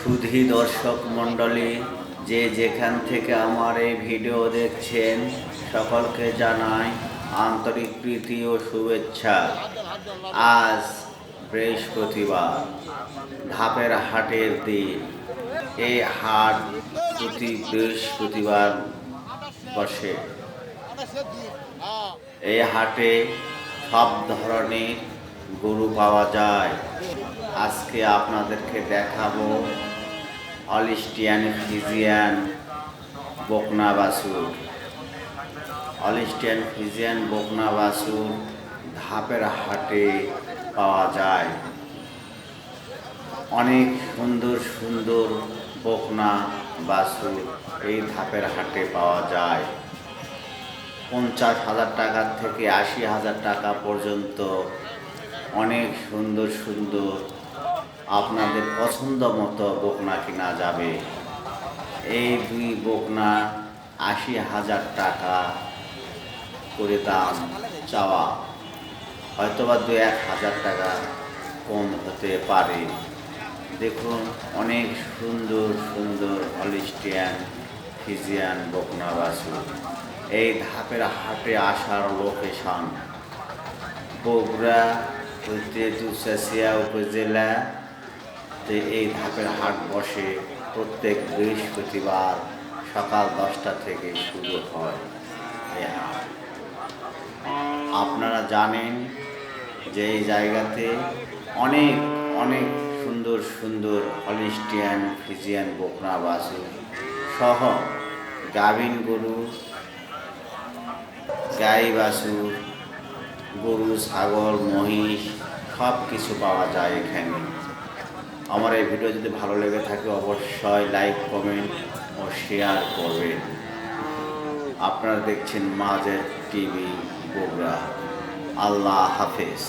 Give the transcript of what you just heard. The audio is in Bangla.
সুধী দর্শক মণ্ডলী, যে যেখান থেকে আমার এই ভিডিও দেখছেন, সকলকে জানাই আন্তরিক প্রীতি ও শুভেচ্ছা। আজ বৃহস্পতিবার, ধাপের হাটের দিন। এই হাট প্রতি বৃহস্পতিবার বসে। এই হাটে সব ধরনের গরু পাওয়া যায়। আজকে আপনাদেরকে দেখাবো হলিস্টিয়ান ফ্রিজিয়ান বকনা বাছুর। হলিস্টিয়ান ফ্রিজিয়ান বকনা বাছুর ধাপের হাটে পাওয়া যায়। অনেক সুন্দর সুন্দর বকনা বাছুর এই ধাপের হাটে পাওয়া যায়। 50,000 টাকা থেকে 80,000 টাকা পর্যন্ত অনেক সুন্দর সুন্দর আপনাদের পছন্দ মতো বকনা কিনা যাবে। এই দুই বকনা 80,000 টাকা করে দাম চাওয়া, হয়তোবা 2-1,000 টাকা কম হতে পারে। দেখুন, অনেক সুন্দর সুন্দর হলিস্টিয়ান ফ্রিজিয়ান বকনা বাছুর। এই ধাপের হাটে আসার লোকেশন বগুড়া হইতে দুপচাঁচিয়া উপজেলা। এই ধাপের হাট বসে প্রত্যেক বৃহস্পতিবার সকাল 10টা থেকে শুরু হয় এই হাট। আপনারা জানেন যে এই জায়গাতে অনেক অনেক সুন্দর সুন্দর হলিস্টিয়ান ফ্রিজিয়ান বকনা বাছুর সহ গাভিন গরু, গাই বাছুর, গরু, ছাগল, মহিষ সব কিছু পাওয়া যায় এখানে। আমার এই ভিডিও যদি ভালো লেগে থাকে অবশ্যই লাইক, কমেন্ট ও শেয়ার করবেন। আপনারা দেখছেন মাঝের টিভি বগুড়া। আল্লাহ হাফেজ।